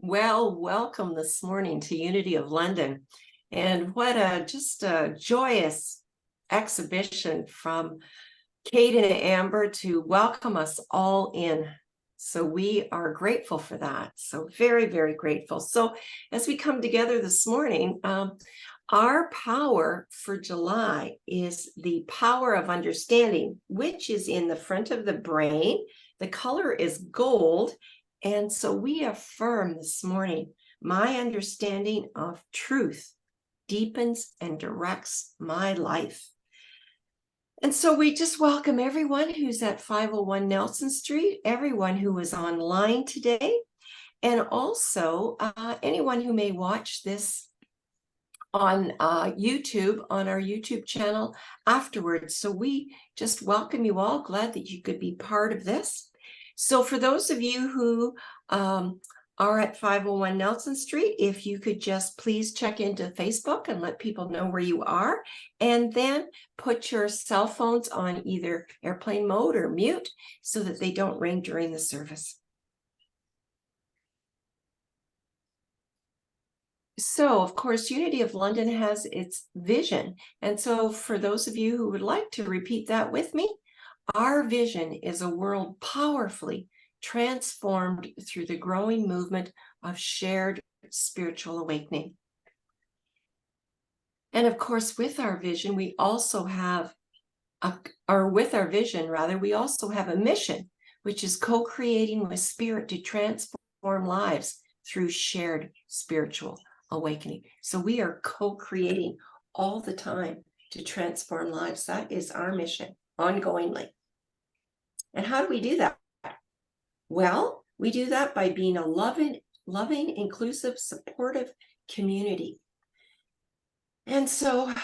Well, welcome this morning to Unity of London. And what just a joyous exhibition from Kate and Amber to welcome us all in. So we are grateful for that. So very, very grateful. So as we come together this morning, our power for July is the power of understanding, which is in the front of the brain. The color is gold. And so we affirm this morning, my understanding of truth deepens and directs my life. And so we just welcome everyone who's at 501 Nelson Street, everyone who is online today, and also anyone who may watch this on YouTube, on our YouTube channel afterwards. So we just welcome you all, glad that you could be part of this. So for those of you who are at 501 Nelson Street, if you could just please check into Facebook and let people know where you are, and then put your cell phones on either airplane mode or mute so that they don't ring during the service. So, of course, Unity of London has its vision. And so for those of you who would like to repeat that with me, our vision is a world powerfully transformed through the growing movement of shared spiritual awakening. And of course, with our vision, we also have, we also have a mission, which is co-creating with spirit to transform lives through shared spiritual awakening. So we are co-creating all the time to transform lives. That is our mission ongoingly. And how do we do that? Well, we do that by being a loving, inclusive, supportive community. And so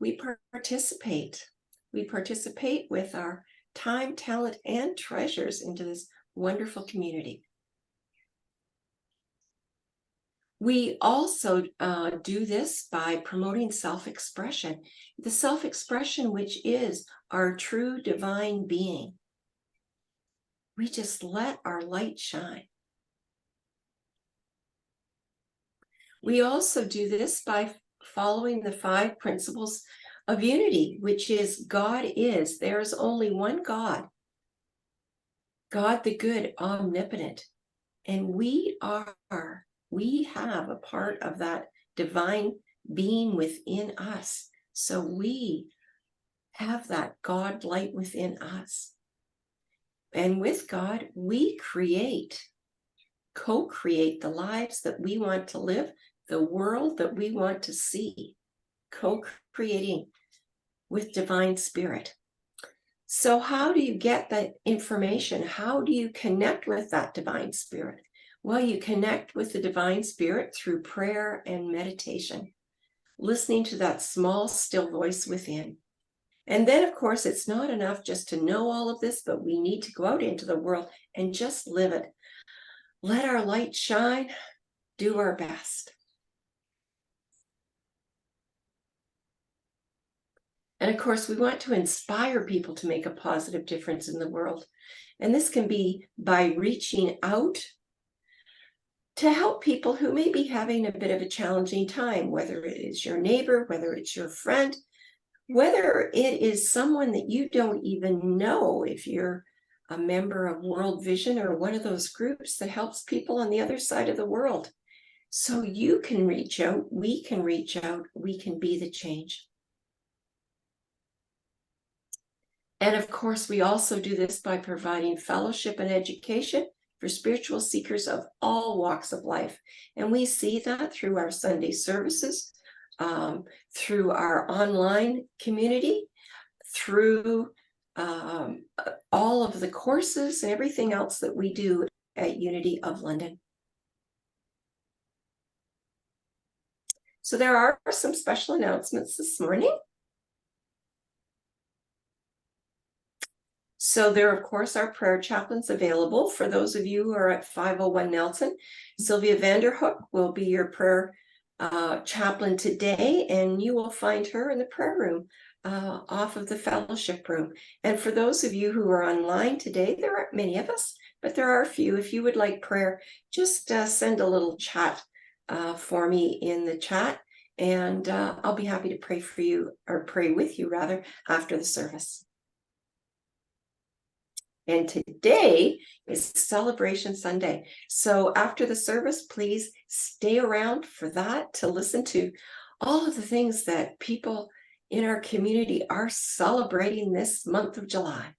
we participate. We participate with our time, talent, and treasures into this wonderful community. We also do this by promoting self-expression, the self-expression which is our true divine being. We just let our light shine. We also do this by following the 5 principles of unity, which is God is. There is only one God, God the good, omnipotent. And we have a part of that divine being within us. So we have that God light within us. And with God, we co-create the lives that we want to live, the world that we want to see, co-creating with divine spirit. So how do you get that information? How do you connect with that divine spirit? Well, you connect with the divine spirit through prayer and meditation, listening to that small, still voice within. And then, of course, it's not enough just to know all of this, but we need to go out into the world and just live it. Let our light shine, do our best. And of course, we want to inspire people to make a positive difference in the world. And this can be by reaching out to help people who may be having a bit of a challenging time, whether it is your neighbor, whether it's your friend, whether it is someone that you don't even know, if you're a member of World Vision or one of those groups that helps people on the other side of the world. So you can reach out, we can reach out, we can be the change. And of course, we also do this by providing fellowship and education for spiritual seekers of all walks of life. And we see that through our Sunday services, through our online community, through all of the courses and everything else that we do at Unity of London. So there are some special announcements this morning. So there, of course, are prayer chaplains available for those of you who are at 501 Nelson. Sylvia Vanderhook will be your prayer chaplain today, and you will find her in the prayer room off of the fellowship room. And for those of you who are online today, there aren't many of us, but there are a few. If you would like prayer, just send a little chat for me in the chat, and I'll be happy to pray for you, or pray with you rather, after the service. And today is Celebration Sunday. So after the service, please stay around for that, to listen to all of the things that people in our community are celebrating this month of July.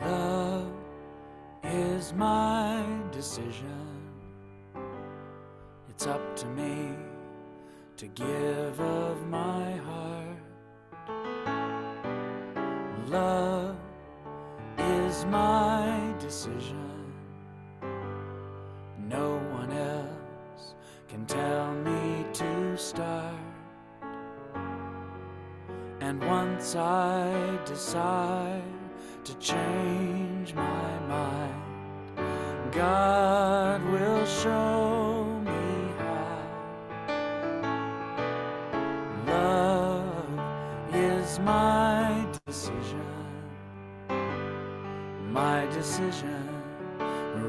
Love is my decision. It's up to me to give of my heart. Love is my decision. No one else can tell me to start. And once I decide to change my mind, God will show me how. Love is my decision,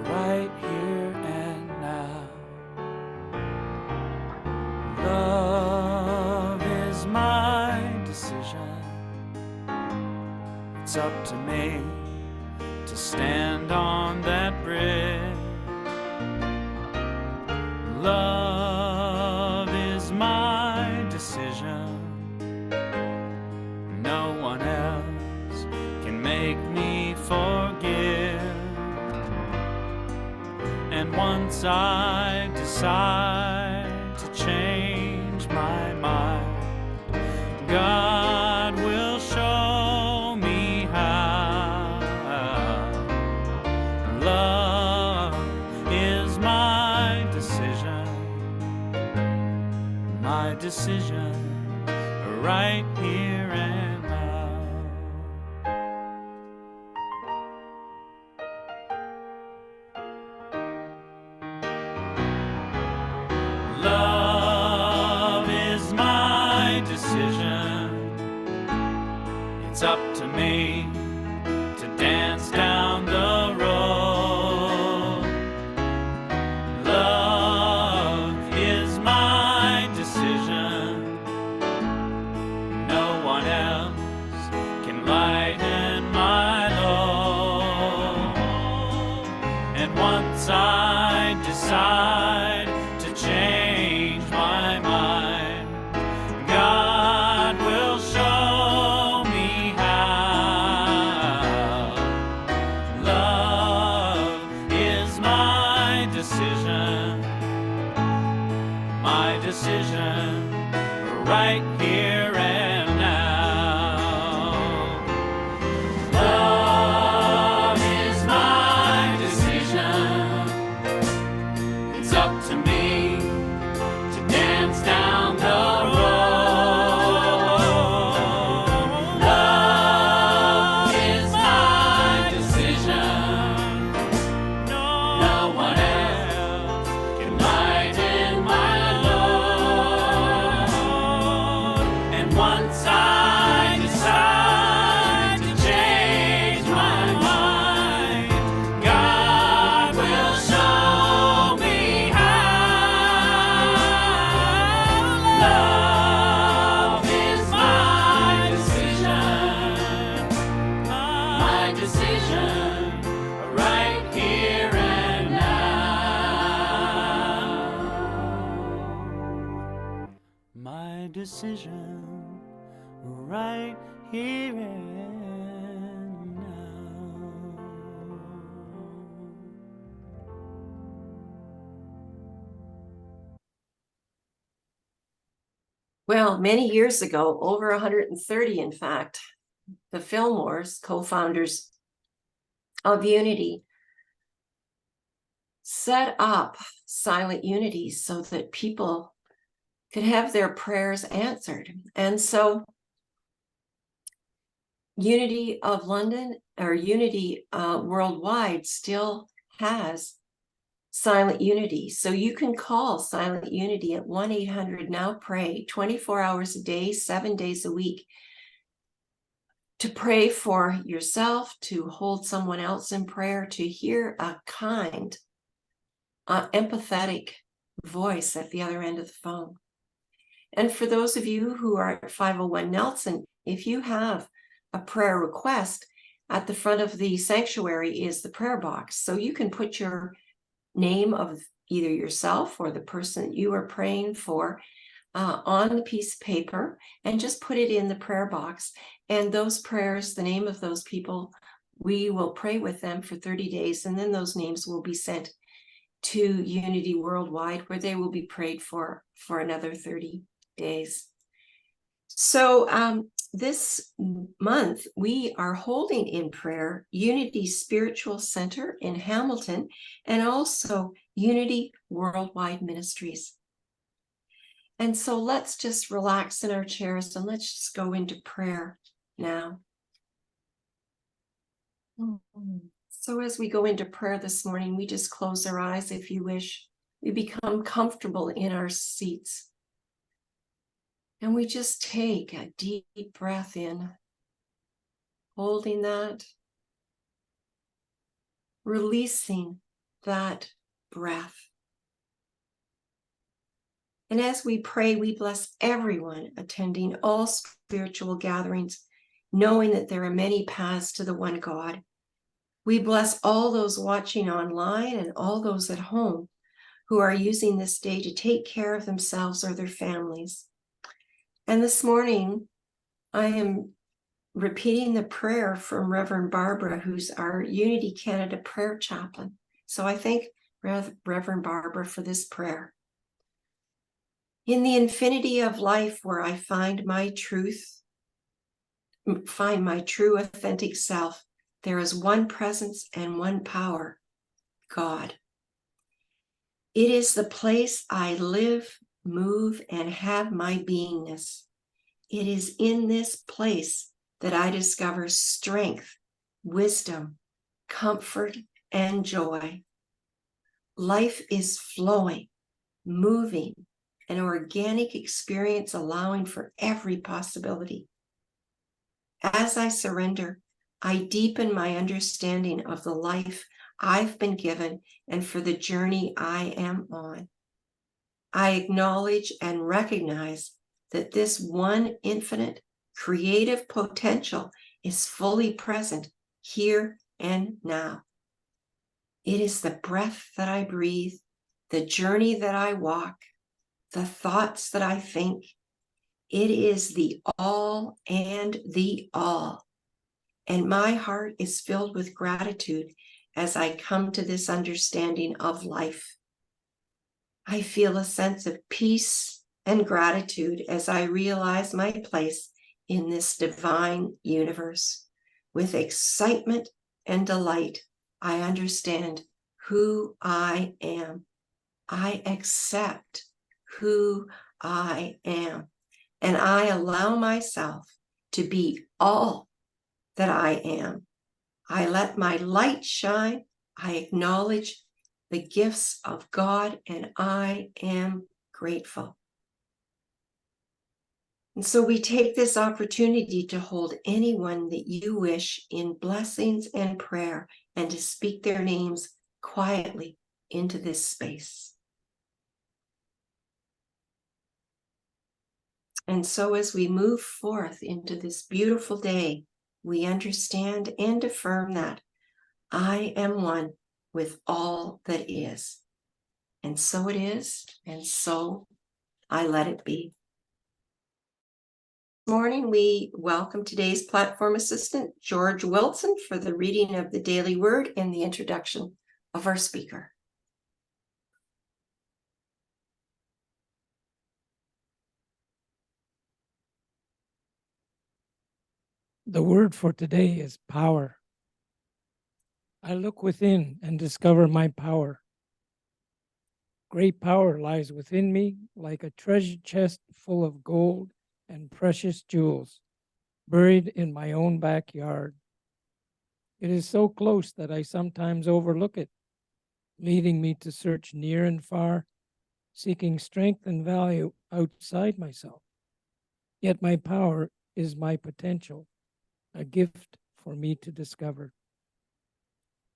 right here and now. Love is my decision. It's up to me to stand on that bridge. Love is my decision. No one else can make me forgive. And once I decide to change my mind, God will show me how. Love is my decision, right here and now. Love is my decision. It's up to me to dance down the road. Love is my decision. No one else can lighten my load. And once I decide to change my mind, God will show me how. Love is my decision, right here and now. Love is my decision. It's up to me to dance down the road. Love is my decision. No one else can lighten my load. And once I decide to change my mind, God will show me how. Love is my decision, right here and now. My decision, right here and now. Well, many years ago, over 130 in fact, the Fillmores, co-founders of Unity, set up Silent Unity so that people could have their prayers answered. And so Unity of London, or Unity worldwide, still has Silent Unity. So you can call Silent Unity at 1-800-NOW-PRAY, 24 hours a day, 7 days a week, to pray for yourself, to hold someone else in prayer, to hear a kind, empathetic voice at the other end of the phone. And for those of you who are at 501 Nelson, if you have a prayer request, at the front of the sanctuary is the prayer box. So you can put your name of either yourself or the person that you are praying for on the piece of paper and just put it in the prayer box. And those prayers, the name of those people, we will pray with them for 30 days. And then those names will be sent to Unity Worldwide, where they will be prayed for another 30 days. So this month, we are holding in prayer Unity Spiritual Center in Hamilton and also Unity Worldwide Ministries. And so let's just relax in our chairs and let's just go into prayer now. So as we go into prayer this morning, we just close our eyes if you wish. We become comfortable in our seats. And we just take a deep breath in, holding that, releasing that breath. And as we pray, we bless everyone attending all spiritual gatherings, knowing that there are many paths to the one God. We bless all those watching online and all those at home who are using this day to take care of themselves or their families. And this morning, I am repeating the prayer from Reverend Barbara, who's our Unity Canada prayer chaplain. So I thank Reverend Barbara for this prayer. In the infinity of life where I find my true authentic self, there is one presence and one power, God. It is the place I live, move, and have my beingness. It is in this place that I discover strength, wisdom, comfort, and joy. Life is flowing, moving, an organic experience allowing for every possibility. As I surrender, I deepen my understanding of the life I've been given and for the journey I am on. I acknowledge and recognize that this one infinite creative potential is fully present here and now. It is the breath that I breathe, the journey that I walk, the thoughts that I think. It is the all and the all. And my heart is filled with gratitude as I come to this understanding of life. I feel a sense of peace and gratitude as I realize my place in this divine universe. With excitement and delight, I understand who I am. I accept who I am, and I allow myself to be all that I am. I let my light shine. I acknowledge the gifts of God, and I am grateful. And so we take this opportunity to hold anyone that you wish in blessings and prayer and to speak their names quietly into this space. And so as we move forth into this beautiful day, we understand and affirm that I am one with all that is. And so it is, and so I let it be. This morning, we welcome today's platform assistant, George Wilson, for the reading of the Daily Word and the introduction of our speaker. The word for today is power. I look within and discover my power. Great power lies within me like a treasure chest full of gold and precious jewels, buried in my own backyard. It is so close that I sometimes overlook it. leading me to search near and far, seeking strength and value outside myself. Yet my power is my potential, a gift for me to discover.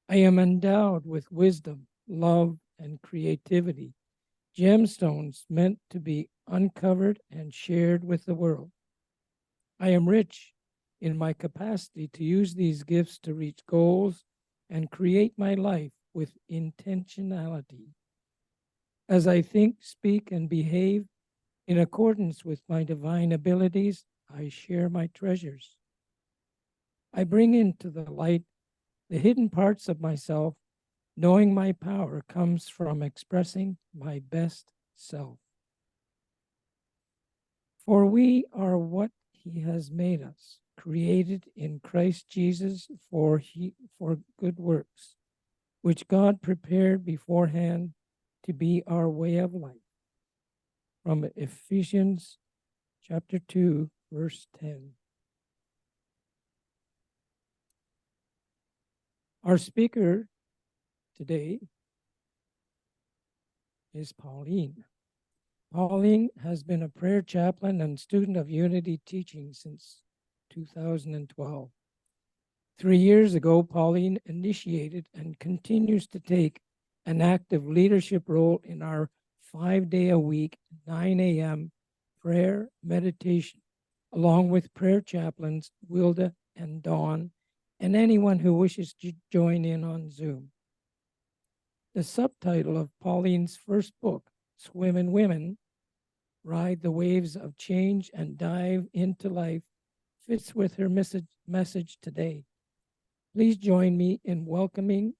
I am endowed with wisdom, love, and creativity, gemstones meant to be uncovered and shared with the world. I am rich in my capacity to use these gifts to reach goals and create my life with intentionality. As I think, speak, and behave in accordance with my divine abilities, I share my treasures. I bring into the light the hidden parts of myself, knowing my power comes from expressing my best self. For we are what he has made us, created in Christ Jesus for good works, which God prepared beforehand to be our way of life. From Ephesians chapter 2, verse 10. Our speaker today is Pauline. Pauline has been a prayer chaplain and student of Unity teaching since 2012. 3 years ago, Pauline initiated and continues to take an active leadership role in our 5-day-a-week, 9 a.m. prayer meditation, along with prayer chaplains Wilda and Dawn, and anyone who wishes to join in on Zoom. The subtitle of Pauline's first book, Swim and Women, Ride the Waves of Change and Dive into Life, fits with her message today. Please join me in welcoming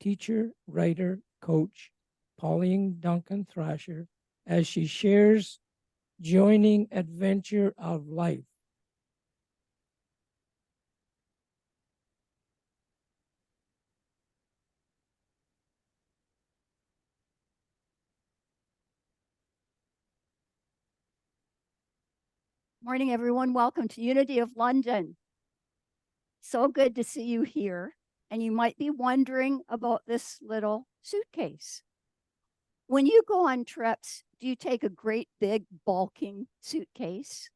teacher, writer, coach, Pauline Duncan-Thrasher, as she shares joining adventure of life. Morning, everyone. Welcome to Unity of London. So good to see you here. And you might be wondering about this little suitcase. When you go on trips, do you take a great big bulking suitcase?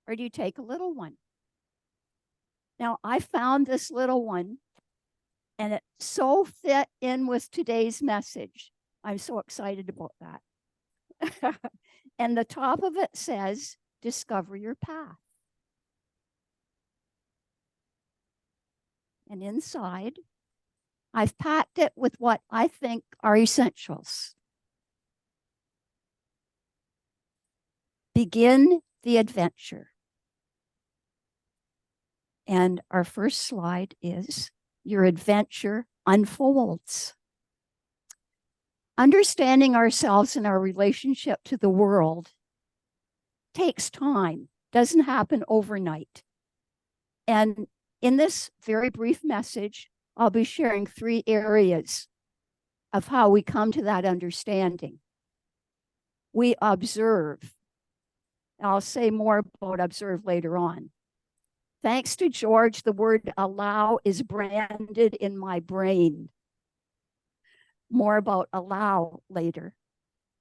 Or do you take a little one? Now, I found this little one, and it so fit in with today's message. I'm so excited about that. And the top of it says, discover your path. And inside, I've packed it with what I think are essentials. Begin the adventure. And our first slide is, your adventure unfolds. Understanding ourselves and our relationship to the world takes time, doesn't happen overnight. And in this very brief message, I'll be sharing 3 areas of how we come to that understanding. We observe. I'll say more about observe later on. Thanks to George, the word allow is branded in my brain. More about allow later.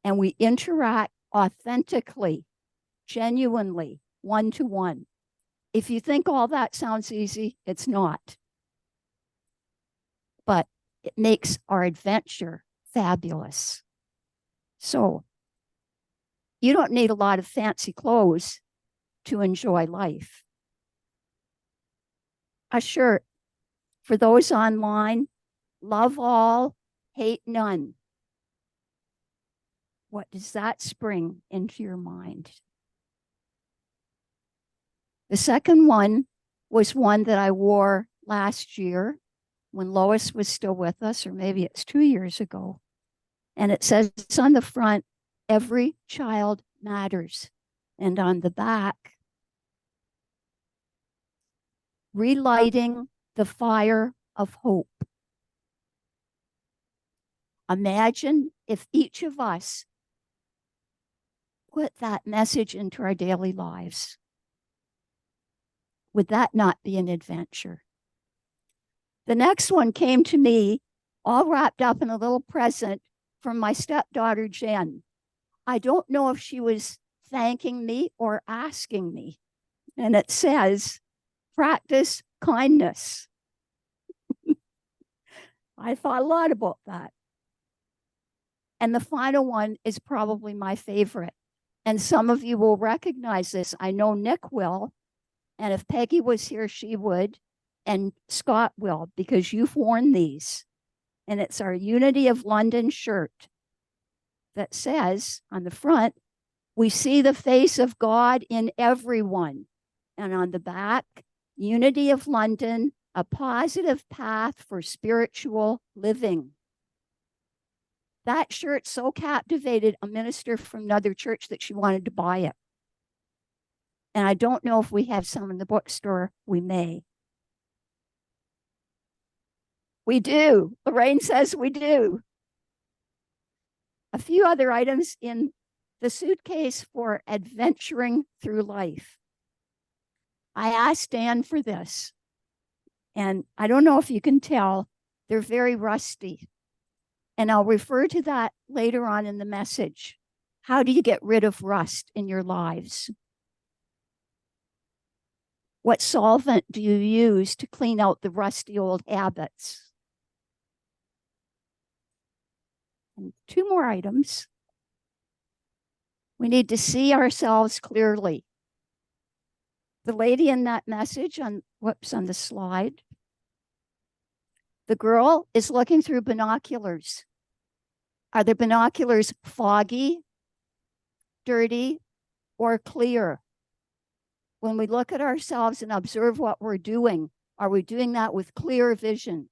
And we interact authentically, genuinely, one-to-one. If you think all that sounds easy, it's not. But it makes our adventure fabulous. So, you don't need a lot of fancy clothes to enjoy life. A shirt, for those online, love all, hate none. What does that spring into your mind? The second one was one that I wore last year when Lois was still with us, or maybe it's 2 years ago. And it says on the front, every child matters. And on the back, relighting the fire of hope. Imagine if each of us put that message into our daily lives. Would that not be an adventure? The next one came to me all wrapped up in a little present from my stepdaughter, Jen. I don't know if she was thanking me or asking me. And it says, practice kindness. I thought a lot about that. And the final one is probably my favorite. And some of you will recognize this. I know Nick will. And if Peggy was here, she would. And Scott will, because you've worn these. And it's our Unity of London shirt that says on the front, we see the face of God in everyone. And on the back, Unity of London, a positive path for spiritual living. That shirt so captivated a minister from another church that she wanted to buy it. And I don't know if we have some in the bookstore. We may. We do. Lorraine says we do. A few other items in the suitcase for adventuring through life. I asked Dan for this, and I don't know if you can tell, they're very rusty. And I'll refer to that later on in the message. How do you get rid of rust in your lives? What solvent do you use to clean out the rusty old habits? And two more items. We need to see ourselves clearly. The lady in that message on the slide, the girl is looking through binoculars. Are the binoculars foggy, dirty, or clear? When we look at ourselves and observe what we're doing, are we doing that with clear vision?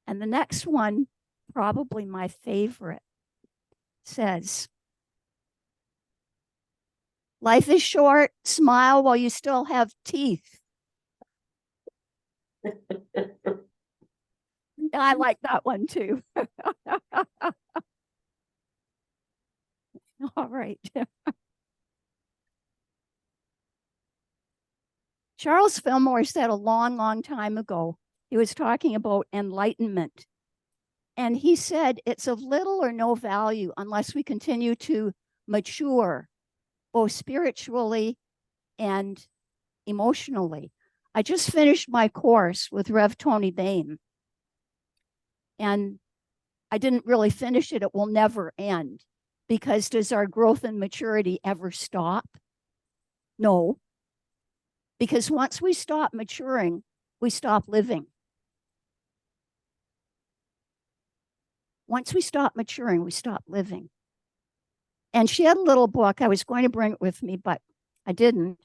And the next one, probably my favorite, says, life is short, smile while you still have teeth. I like that one too. All right. Charles Fillmore said a long, long time ago, he was talking about enlightenment. And he said it's of little or no value unless we continue to mature, both spiritually and emotionally. I just finished my course with Rev. Tony Bain. And I didn't really finish it. It will never end. Because does our growth and maturity ever stop? No. Because once we stop maturing, we stop living. Once we stop maturing, we stop living. And she had a little book. I was going to bring it with me, but I didn't.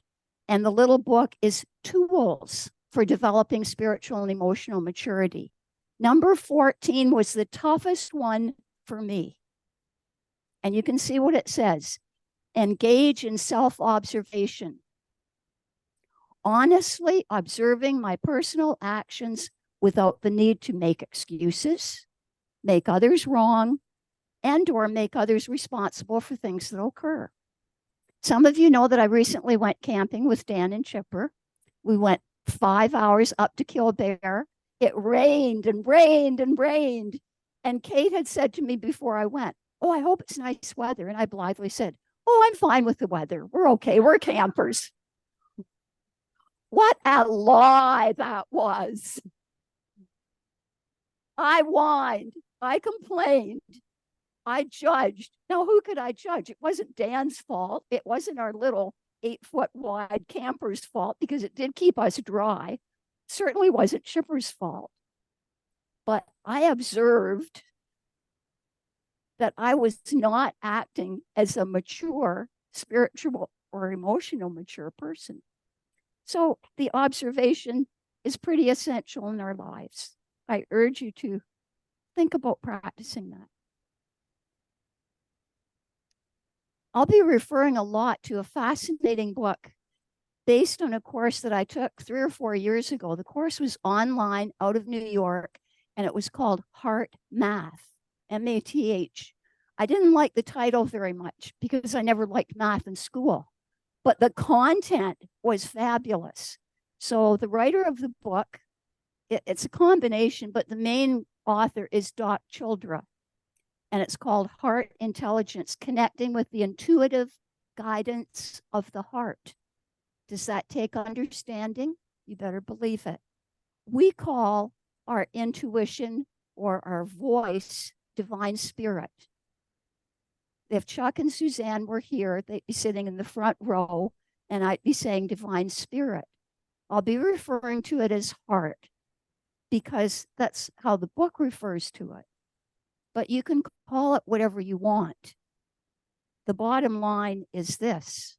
And the little book is Tools for Developing Spiritual and Emotional Maturity. Number 14 was the toughest one for me. And you can see what it says. Engage in self-observation. Honestly observing my personal actions without the need to make excuses, make others wrong, and or make others responsible for things that occur. Some of you know that I recently went camping with Dan and Chipper. We went 5 hours up to Killbear. It rained and rained and rained. And Kate had said to me before I went, oh, I hope it's nice weather. And I blithely said, oh, I'm fine with the weather. We're okay. We're campers. What a lie that was. I whined. I complained. I judged. Now, who could I judge? It wasn't Dan's fault. It wasn't our little 8-foot wide camper's fault because it did keep us dry. It certainly wasn't Chipper's fault. But I observed that I was not acting as a mature, spiritual or emotional mature person. So the observation is pretty essential in our lives. I urge you to think about practicing that. I'll be referring a lot to a fascinating book based on a course that I took 3 or 4 years ago. The course was online out of New York, and it was called Heart Math, M-A-T-H. I didn't like the title very much because I never liked math in school, but the content was fabulous. So the writer of the book it's a combination, but the main author is Doc Childra, and it's called Heart Intelligence, Connecting with the Intuitive Guidance of the Heart. Does that take understanding? You better believe it. We call our intuition or our voice divine spirit. If Chuck and Suzanne were here, they'd be sitting in the front row, and I'd be saying divine spirit. I'll be referring to it as heart because that's how the book refers to it. But you can call it whatever you want. The bottom line is this.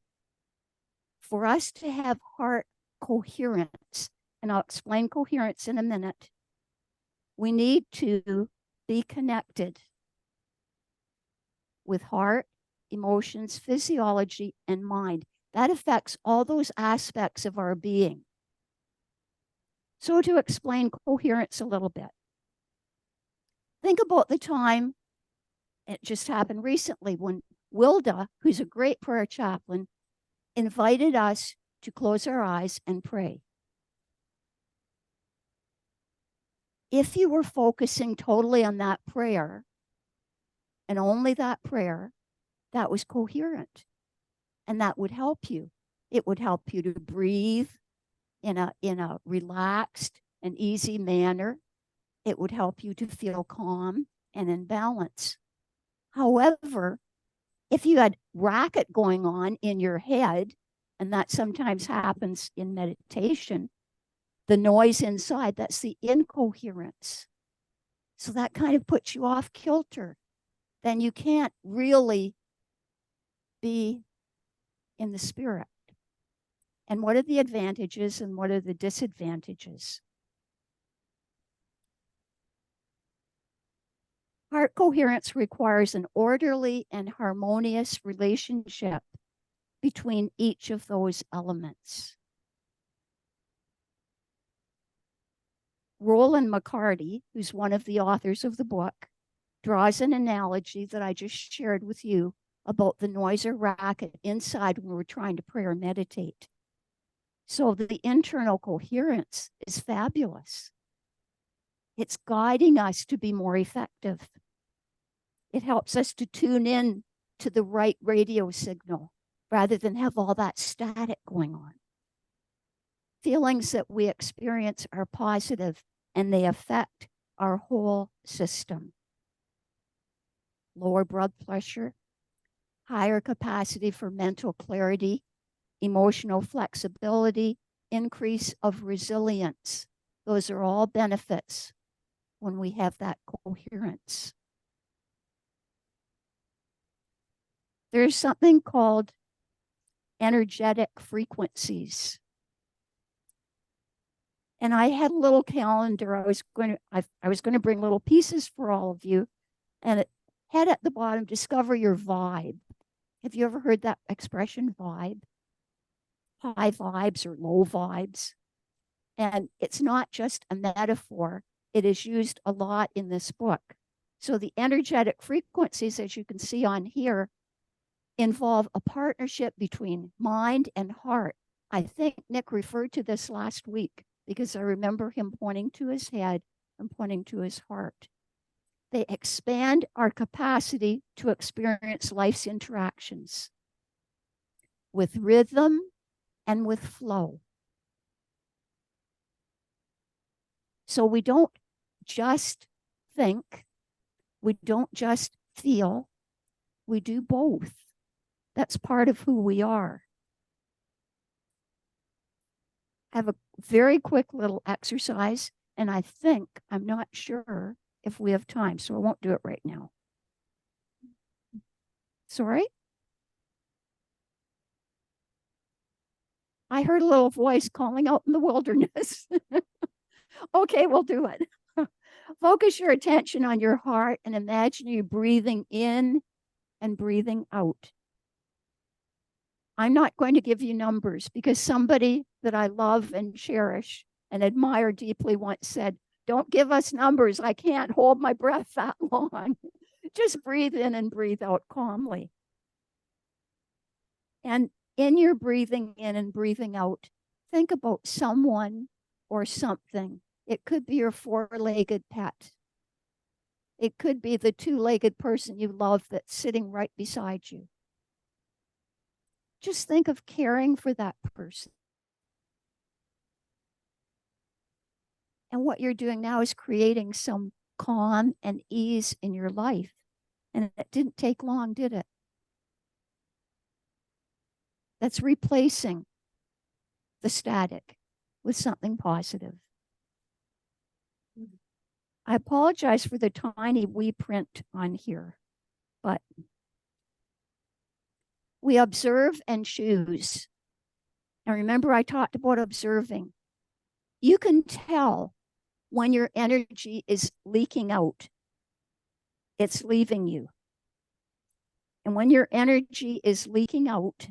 For us to have heart coherence, and I'll explain coherence in a minute, we need to be connected with heart, emotions, physiology, and mind. That affects all those aspects of our being. So to explain coherence a little bit, think about the time, it just happened recently, when Wilda, who's a great prayer chaplain, invited us to close our eyes and pray. If you were focusing totally on that prayer, and only that prayer, that was coherent. And that would help you. It would help you to breathe in a relaxed and easy manner. It would help you to feel calm and in balance. However, if you had racket going on in your head, and that sometimes happens in meditation, the noise inside, that's the incoherence. So that kind of puts you off kilter. Then you can't really be in the spirit. And what are the advantages and what are the disadvantages? Heart coherence requires an orderly and harmonious relationship between each of those elements. Roland McCarty, who's one of the authors of the book, draws an analogy that I just shared with you about the noise or racket inside when we're trying to pray or meditate. So the internal coherence is fabulous. It's guiding us to be more effective. It helps us to tune in to the right radio signal rather than have all that static going on. Feelings that we experience are positive and they affect our whole system. Lower blood pressure, higher capacity for mental clarity, emotional flexibility, increase of resilience. Those are all benefits when we have that coherence. There's something called energetic frequencies. And I had a little calendar. I was going to bring little pieces for all of you. And it had at the bottom, discover your vibe. Have you ever heard that expression, vibe? High vibes or low vibes. And it's not just a metaphor. It is used a lot in this book. So the energetic frequencies, as you can see on here, involve a partnership between mind and heart. I think Nick referred to this last week because I remember him pointing to his head and pointing to his heart. They expand our capacity to experience life's interactions with rhythm and with flow. So we don't just think, we don't just feel, we do both. That's part of who we are. I have a very quick little exercise, and I'm not sure if we have time, so I won't do it right now. Sorry? I heard a little voice calling out in the wilderness. Okay, we'll do it. Focus your attention on your heart and imagine you breathing in and breathing out. I'm not going to give you numbers because somebody that I love and cherish and admire deeply once said, don't give us numbers. I can't hold my breath that long. Just breathe in and breathe out calmly. And in your breathing in and breathing out, think about someone or something. It could be your four-legged pet. It could be the two-legged person you love that's sitting right beside you. Just think of caring for that person. And what you're doing now is creating some calm and ease in your life. And it didn't take long, did it? That's replacing the static with something positive. I apologize for the tiny wee print on here, but we observe and choose. And remember, I talked about observing. You can tell when your energy is leaking out, it's leaving you. And when your energy is leaking out,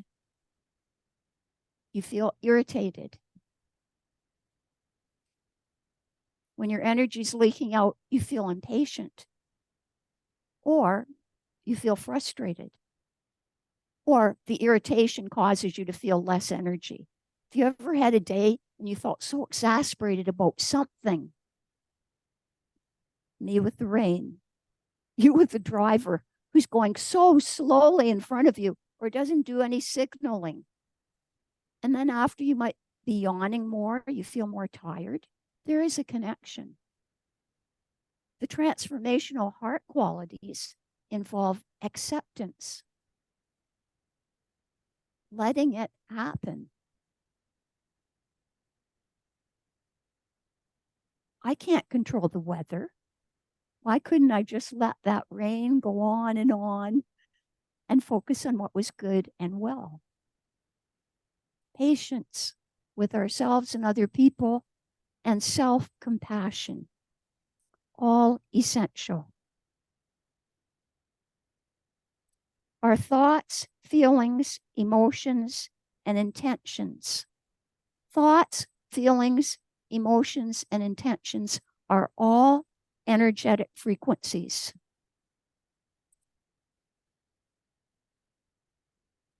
you feel irritated. When your energy is leaking out, you feel impatient, or you feel frustrated, or the irritation causes you to feel less energy. If you ever had a day and you felt so exasperated about something, me with the rain, you with the driver who's going so slowly in front of you or doesn't do any signaling, and then after you might be yawning more, you feel more tired, there is a connection. The transformational heart qualities involve acceptance, letting it happen. I can't control the weather. Why couldn't I just let that rain go on and focus on what was good and well? Patience with ourselves and other people, and self-compassion, all essential. Our thoughts, feelings, emotions, and intentions. Thoughts, feelings, emotions, and intentions are all energetic frequencies.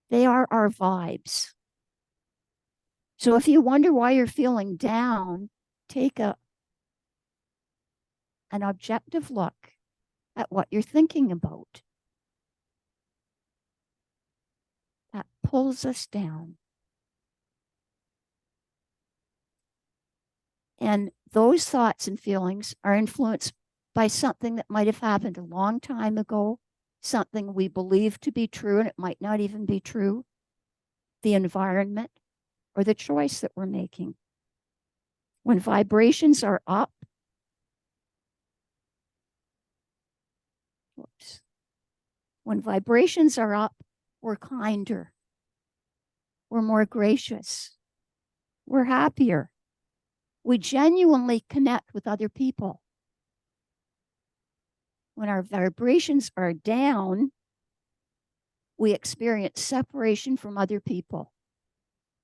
They are our vibes. So if you wonder why you're feeling down, take an objective look at what you're thinking about. That pulls us down. And those thoughts and feelings are influenced by something that might have happened a long time ago, something we believe to be true, and it might not even be true, the environment, or the choice that we're making. When vibrations are up, when vibrations are up, we're kinder, we're more gracious, we're happier. We genuinely connect with other people. When our vibrations are down, we experience separation from other people.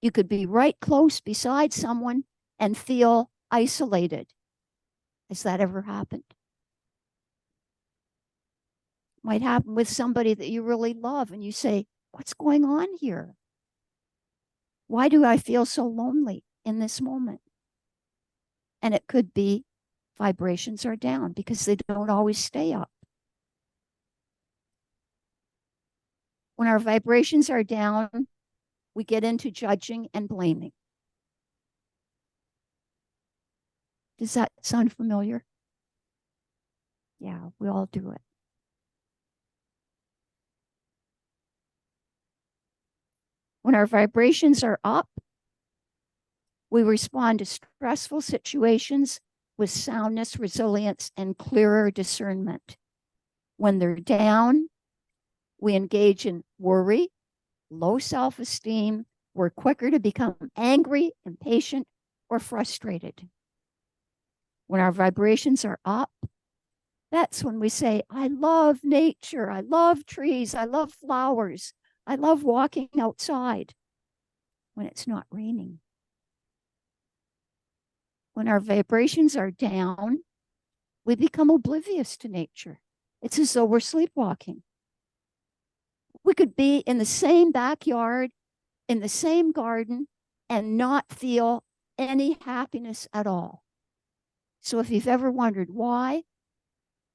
You could be right close beside someone and feel isolated. Has that ever happened? Might happen with somebody that you really love, and you say, what's going on here? Why do I feel so lonely in this moment? And it could be vibrations are down because they don't always stay up. When our vibrations are down, we get into judging and blaming. Does that sound familiar? Yeah, we all do it. When our vibrations are up, we respond to stressful situations with soundness, resilience, and clearer discernment. When they're down, we engage in worry, low self-esteem. We're quicker to become angry, impatient, or frustrated. When our vibrations are up, that's when we say, I love nature, I love trees, I love flowers, I love walking outside when it's not raining. When our vibrations are down, we become oblivious to nature. It's as though we're sleepwalking. We could be in the same backyard, in the same garden, and not feel any happiness at all. So if you've ever wondered why,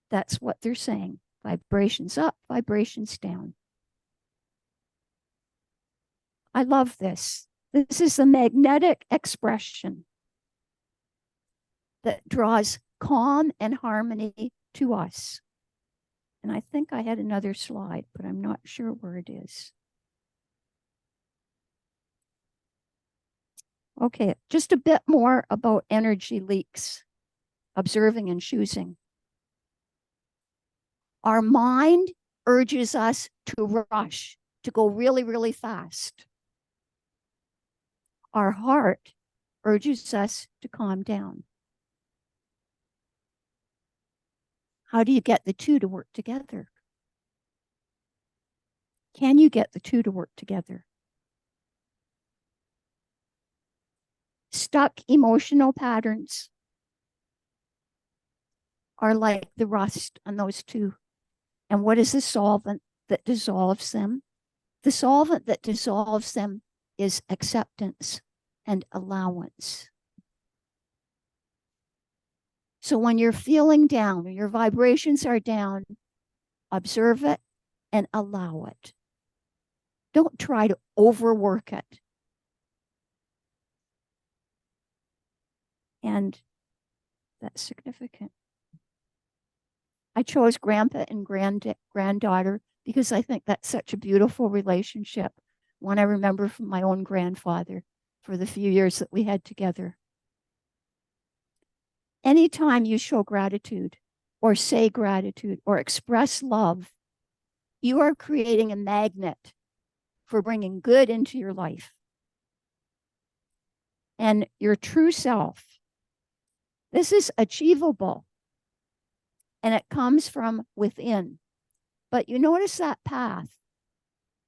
that's what they're saying. Vibrations up, vibrations down. I love this. This is the magnetic expression that draws calm and harmony to us. And I think I had another slide, but I'm not sure where it is. Okay, just a bit more about energy leaks, observing and choosing. Our mind urges us to rush, to go really, really fast. Our heart urges us to calm down. How do you get the two to work together? Can you get the two to work together? Stuck emotional patterns are like the rust on those two. And what is the solvent that dissolves them? The solvent that dissolves them is acceptance and allowance. So when you're feeling down or your vibrations are down, observe it and allow it. Don't try to overwork it. And that's significant. I chose grandpa and granddaughter because I think that's such a beautiful relationship. One I remember from my own grandfather for the few years that we had together. Anytime you show gratitude or say gratitude or express love, you are creating a magnet for bringing good into your life. And your true self, this is achievable. And it comes from within. But you notice that path.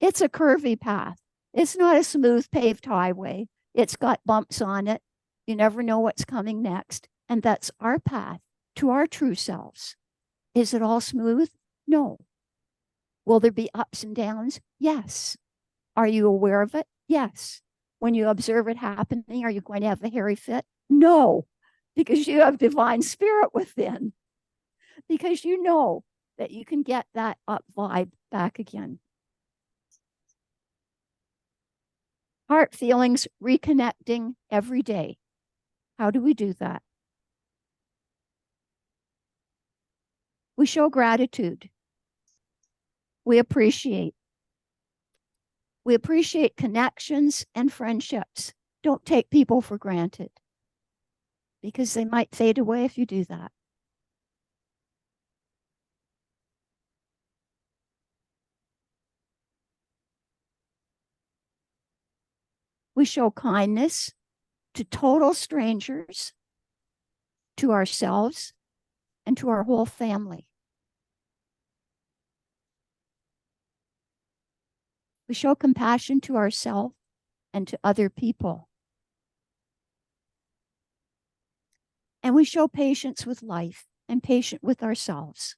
It's a curvy path. It's not a smooth paved highway. It's got bumps on it. You never know what's coming next. And that's our path to our true selves. Is it all smooth? No. Will there be ups and downs? Yes. Are you aware of it? Yes. When you observe it happening, are you going to have a hairy fit? No, because you have divine spirit within. Because you know that you can get that up vibe back again. Heart feelings reconnecting every day. How do we do that? We show gratitude. We appreciate. We appreciate connections and friendships. Don't take people for granted because they might fade away if you do that. We show kindness to total strangers, to ourselves, and to our whole family. We show compassion to ourselves and to other people. And we show patience with life and patience with ourselves.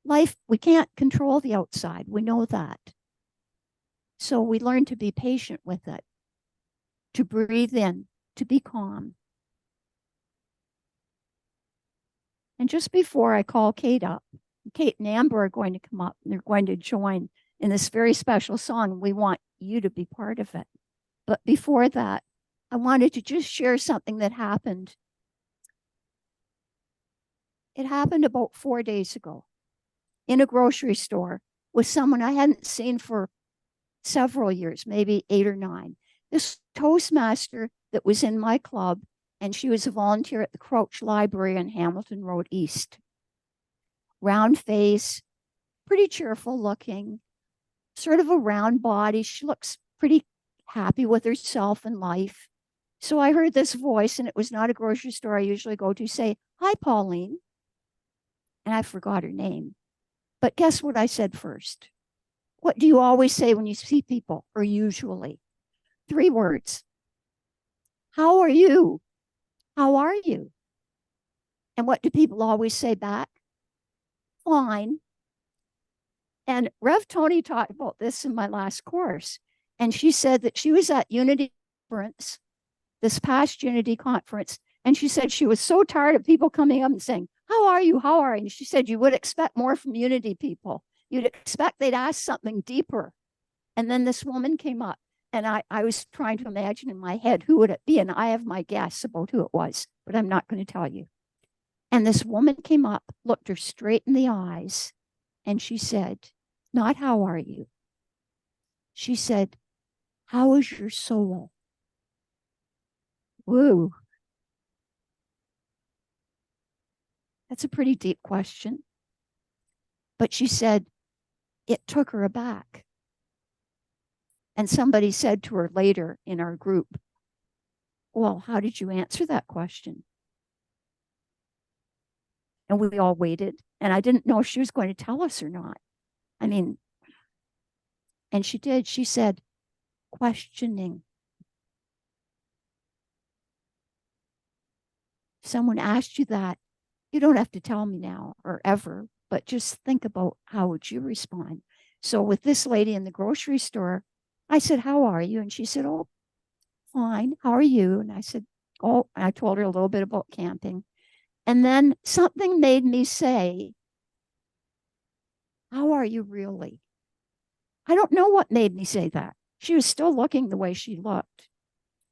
Life, we can't control the outside. We know that. So we learn to be patient with it, to breathe in, to be calm. And just before I call Kate up, Kate and Amber are going to come up and they're going to join in this very special song. We want you to be part of it. But before that, I wanted to just share something that happened. It happened about 4 days ago in a grocery store with someone I hadn't seen for several years, maybe 8 or 9. This Toastmaster that was in my club, and she was a volunteer at the Crouch Library on Hamilton Road East. Round face, pretty cheerful looking, sort of a round body. She looks pretty happy with herself and life. So I heard this voice, and it was not a grocery store I usually go to, say, "Hi, Pauline." And I forgot her name. But guess what I said first? What do you always say when you see people, or usually? 3 words. How are you? How are you? And what do people always say back? Fine. And Rev Tony talked about this in my last course. And she said that she was at Unity Conference, this past Unity Conference, And she said she was so tired of people coming up and saying, how are you? How are you? And she said, you would expect more from Unity people. You'd expect they'd ask something deeper. And then this woman came up, and I was trying to imagine in my head, who would it be? And I have my guess about who it was, but I'm not going to tell you. And this woman came up, looked her straight in the eyes, and she said, not how are you? She said, how is your soul? Woo. That's a pretty deep question. But she said it took her aback. And somebody said to her later in our group, well, how did you answer that question? And we all waited. And I didn't know if she was going to tell us or not. I mean, and she did. She said, questioning. If someone asked you that, you don't have to tell me now or ever, but just think about how would you respond. So with this lady in the grocery store, I said, how are you? And she said, oh, fine. How are you? And I said, oh, I told her a little bit about camping. And then something made me say, how are you really? I don't know what made me say that. She was still looking the way she looked.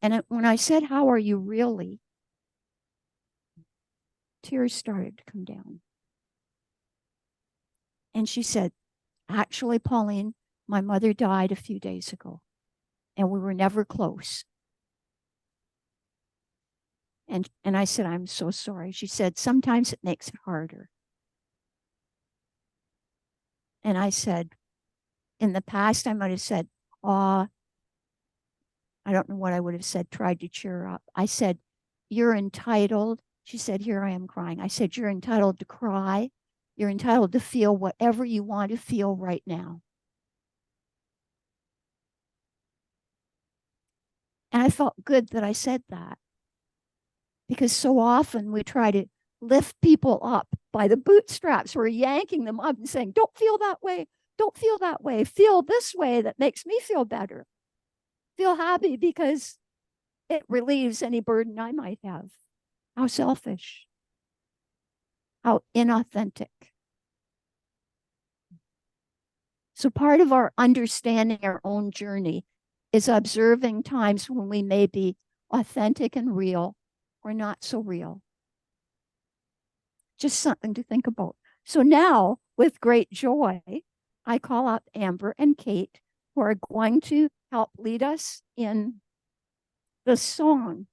And when I said, how are you really? Tears started to come down. And she said, actually, Pauline, my mother died a few days ago, and we were never close. And I said, I'm so sorry. She said, sometimes it makes it harder. And I said, in the past, I might have said, I don't know what I would have said, tried to cheer her up. I said, you're entitled. She said, here I am crying. I said, you're entitled to cry. You're entitled to feel whatever you want to feel right now. And I felt good that I said that, because so often we try to lift people up by the bootstraps. We're yanking them up and saying, don't feel that way. Don't feel that way. Feel this way that makes me feel better. Feel happy because it relieves any burden I might have. How selfish. How inauthentic. So part of our understanding our own journey is observing times when we may be authentic and real or not so real. Just something to think about. So now, with great joy, I call up Amber and Kate, who are going to help lead us in the song.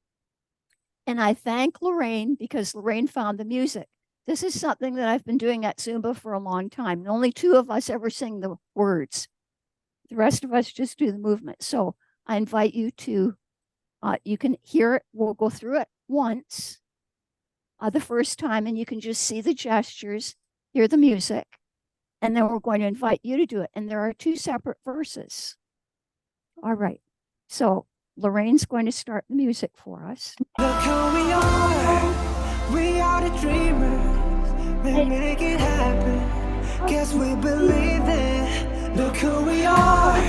And I thank Lorraine, because Lorraine found the music. This is something that I've been doing at Zumba for a long time. Only 2 of us ever sing the words. The rest of us just do the movement. So I invite you to, you can hear it. We'll go through it once the first time, and you can just see the gestures, hear the music, and then we're going to invite you to do it. And there are 2 separate verses. All right. So Lorraine's going to start the music for us. Look who we are the dreamers, we make it happen, guess we believe it. Look who we are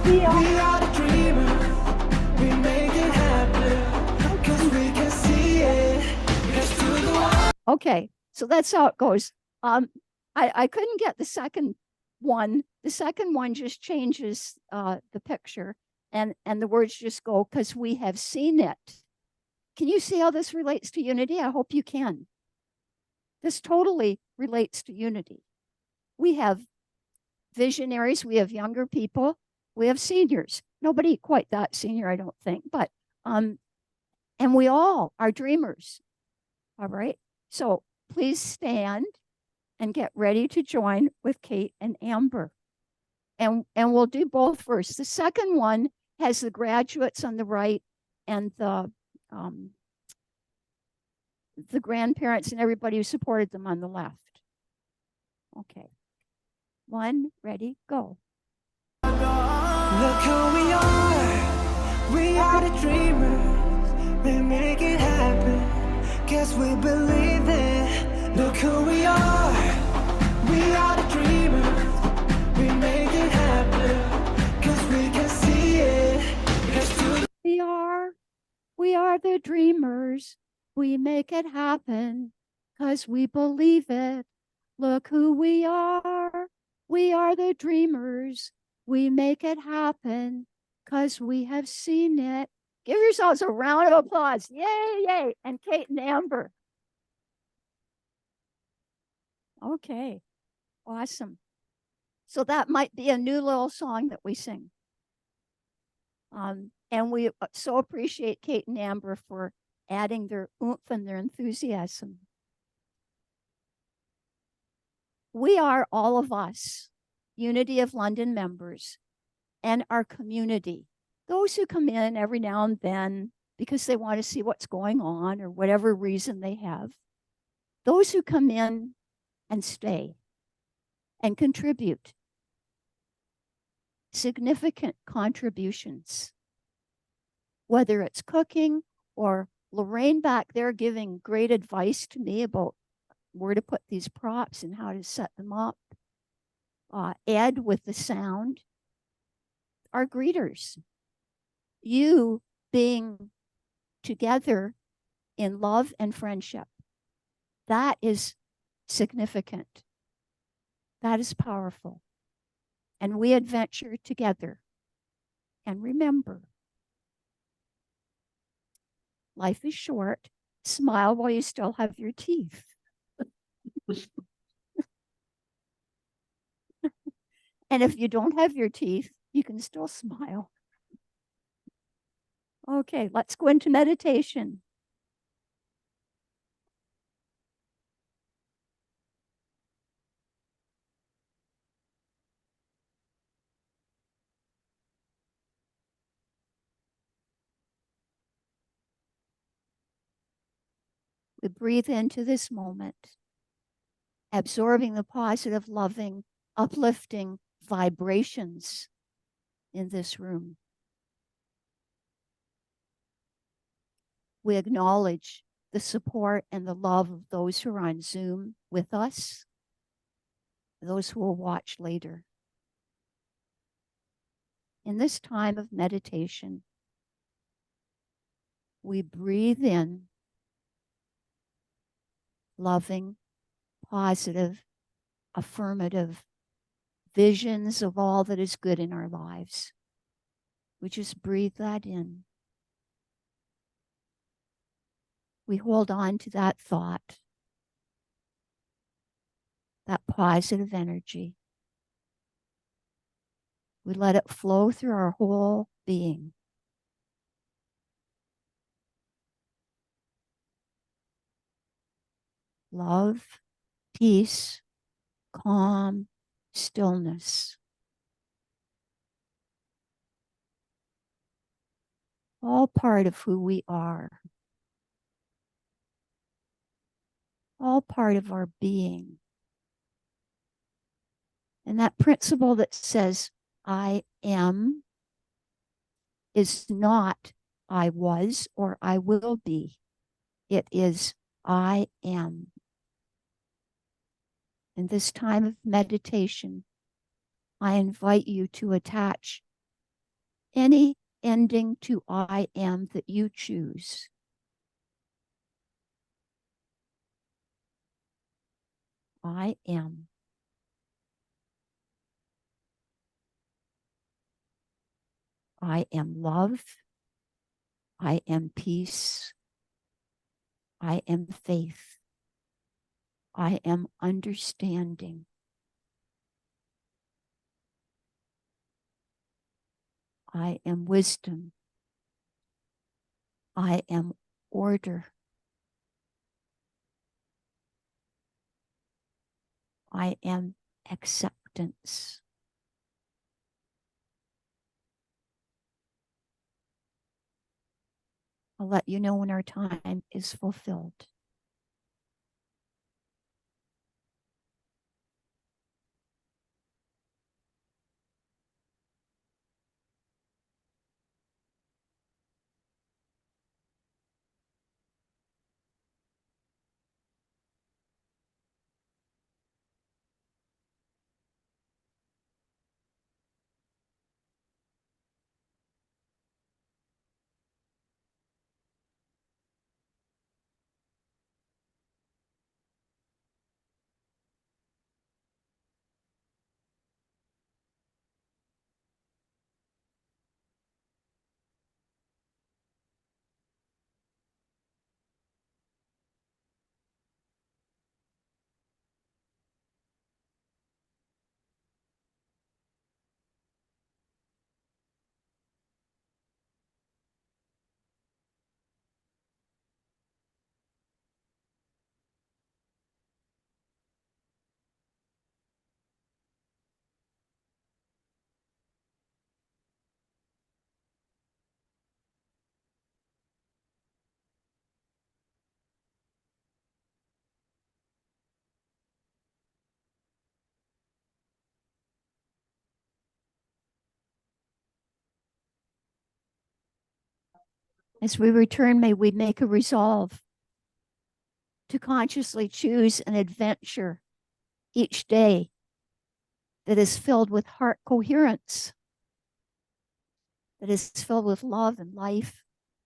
the dreamers, we make it happen, cause we can see it. Let's do the one. Okay, so that's how it goes. I couldn't get the second one. The second one just changes the picture, and the words just go, because we have seen it. Can you see how this relates to unity? I hope you can. This totally relates to unity. We have visionaries, we have younger people, we have seniors. Nobody quite that senior, I don't think, but and we all are dreamers. All right. So please stand and get ready to join with Kate and Amber. And we'll do both first. The second one has the graduates on the right and the grandparents and everybody who supported them on the left. Okay. 1, ready, go. Look who we are the dreamers, we make it happen, guess we believe it. Look who we are the dreamers, we make it happen, cause we can see it. Let's do We are the dreamers, We make it happen because we believe it. Look who we are. We are the dreamers. We make it happen because we have seen it. Give yourselves a round of applause. Yay, yay. And Kate and Amber. Okay, awesome. So that might be a new little song that we sing. And we so appreciate Kate and Amber for adding their oomph and their enthusiasm. We are all of us, Unity of London members, and our community. Those who come in every now and then because they want to see what's going on or whatever reason they have. Those who come in and stay and contribute significant contributions, whether it's cooking or Lorraine back there giving great advice to me about where to put these props and how to set them up. Ed with the sound, our greeters, you being together in love and friendship. That is significant. That is powerful. And we adventure together. And remember, life is short. Smile while you still have your teeth. And if you don't have your teeth, you can still smile. Okay, let's go into meditation. We breathe into this moment, absorbing the positive, loving, uplifting vibrations in this room. We acknowledge the support and the love of those who are on Zoom with us, those who will watch later. In this time of meditation, we breathe in loving, positive, affirmative visions of all that is good in our lives. We just breathe that in. We hold on to that thought, that positive energy. We let it flow through our whole being. Love, peace, calm, stillness. All part of who we are. All part of our being. And that principle that says, I am, is not I was or I will be. It is I am. In this time of meditation, I invite you to attach any ending to I am that you choose. I am. I am love. I am peace. I am faith. I am understanding. I am wisdom. I am order. I am acceptance. I'll let you know when our time is fulfilled. As we return, may we make a resolve to consciously choose an adventure each day that is filled with heart coherence, that is filled with love and life,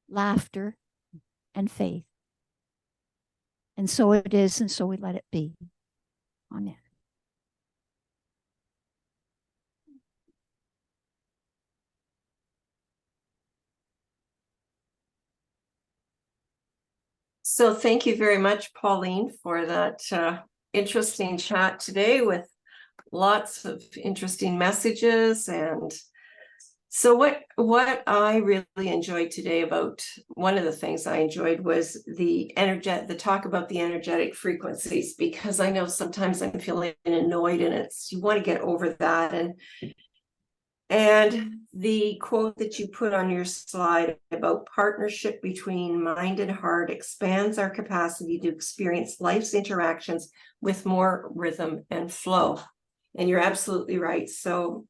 laughter, and faith. And so it is, and so we let it be. Amen. So thank you very much, Pauline, for that interesting chat today with lots of interesting messages. And so what I really enjoyed today, about one of the things I enjoyed was the talk about the energetic frequencies, because I know sometimes I'm feeling annoyed, and you want to get over that. And the quote that you put on your slide about partnership between mind and heart expands our capacity to experience life's interactions with more rhythm and flow. And you're absolutely right. So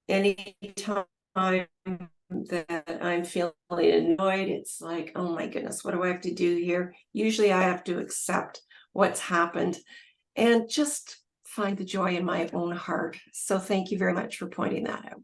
anytime that I'm feeling annoyed, it's like, oh my goodness, what do I have to do here? Usually I have to accept what's happened and just find the joy in my own heart. So thank you very much for pointing that out.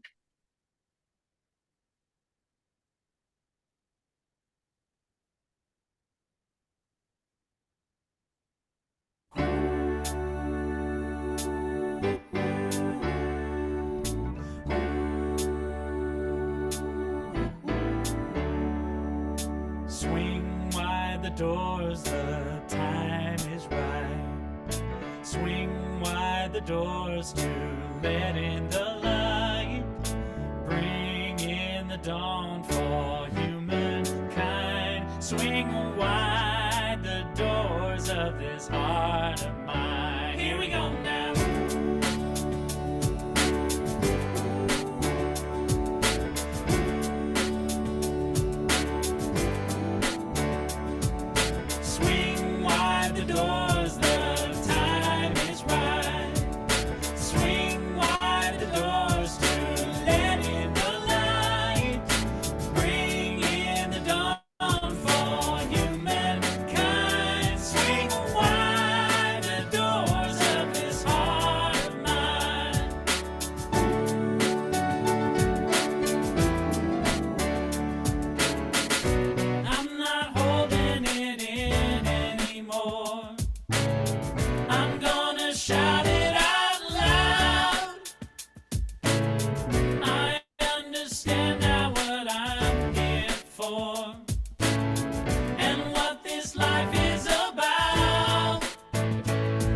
Swing wide the doors, the time is right. Swing wide the doors to let in the light. Bring in the dawn for humankind. Swing wide the doors of this heart of mine. Here we go now. Doors, the time is right. Swing wide the doors to let in the light. Bring in the dawn for humankind. Swing wide the doors of this heart of mine. I'm not holding it in anymore. I'm gonna shout it out loud. I understand now what I'm here for, and what this life is about.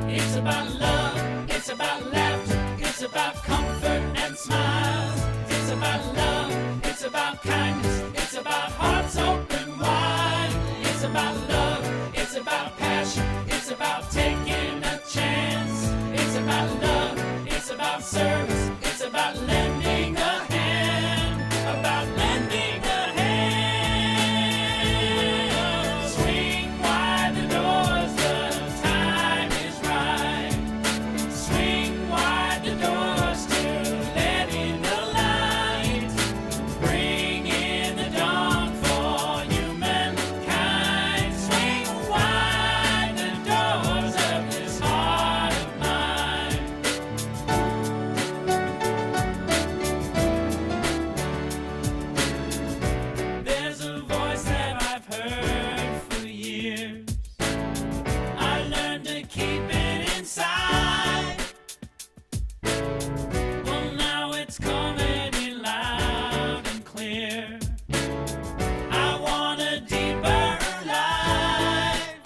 It's about love, it's about laughter, it's about comfort and smiles. It's about love, it's about kindness, it's about hearts open wide. It's about love, it's about passion, it's about taking a chance. It's about love, it's about service, it's about lending a hand. About lending a hand. Swing wide the doors, the time is right. Swing wide the doors to let in the light. Bring in the dawn for humankind. Swing wide the doors of this heart of mine. There's a voice that I've heard for years. I learned to keep it inside. Well, now it's coming in loud and clear. I want a deeper life.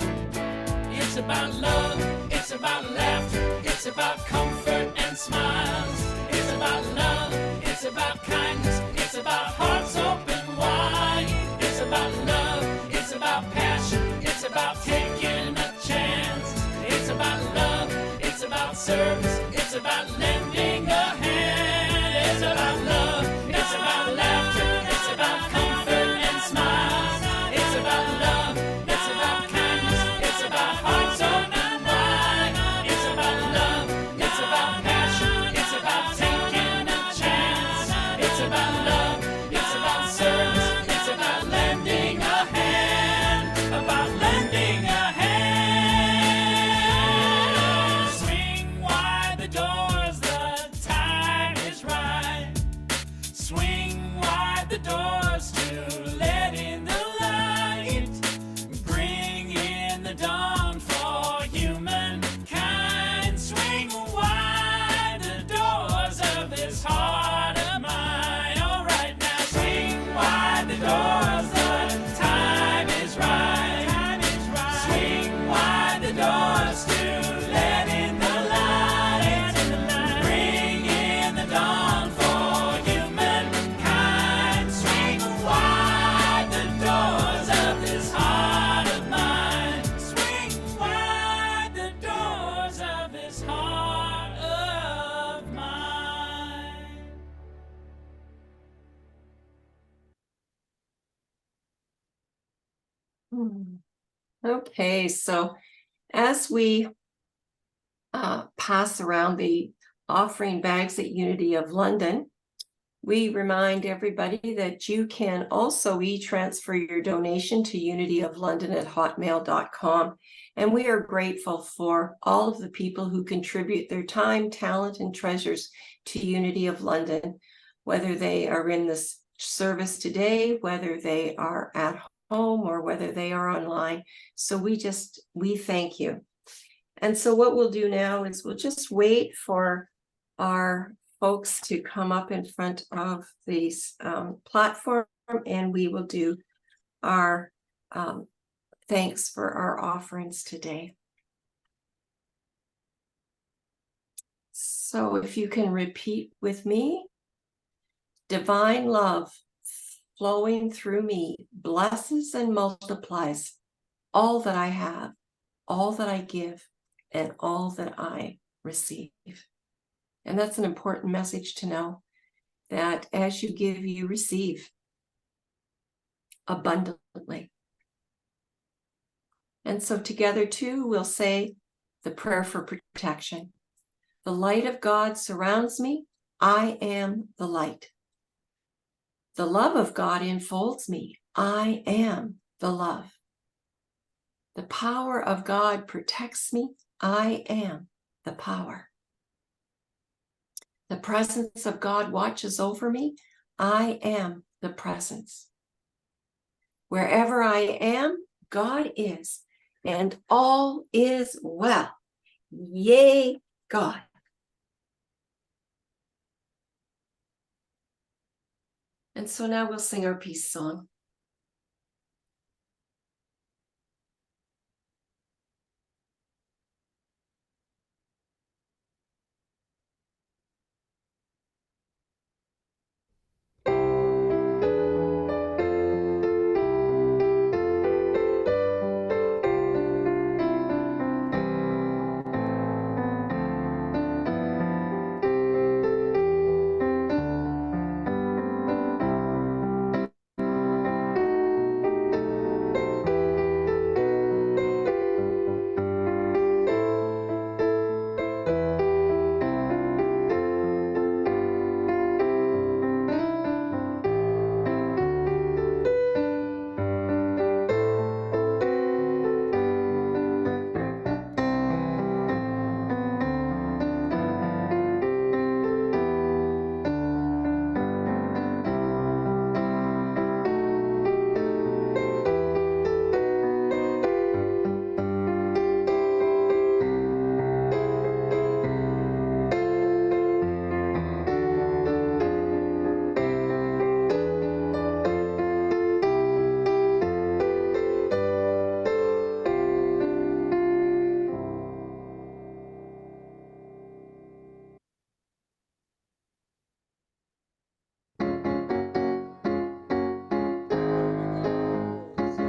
It's about love, it's about laughter, it's about comfort and smiles. It's about love, it's about kindness, it's about hearts open wide. It's about love, it's about passion, it's about taking a chance. It's about love, it's about service, it's about lending a hand. It's about love, it's about laughter, it's about comfort and smiles. It's about love, it's about kindness, it's about hearts open wide. It's about love, it's about passion, Okay, so as we pass around the offering bags at Unity of London, we remind everybody that you can also e-transfer your donation to unityoflondon@hotmail.com. And we are grateful for all of the people who contribute their time, talent, and treasures to Unity of London, whether they are in this service today, whether they are at home, or whether they are online. So we thank you. And so what we'll do now is we'll just wait for our folks to come up in front of this platform, and we will do our thanks for our offerings today. So if you can repeat with me: divine love flowing through me blesses and multiplies all that I have, all that I give, and all that I receive. And that's an important message to know, that as you give, you receive abundantly. And so together too, we'll say the prayer for protection. The light of God surrounds me. I am the light. The love of God enfolds me. I am the love. The power of God protects me. I am the power. The presence of God watches over me. I am the presence. Wherever I am, God is, and all is well. Yay, God. And so now we'll sing our peace song.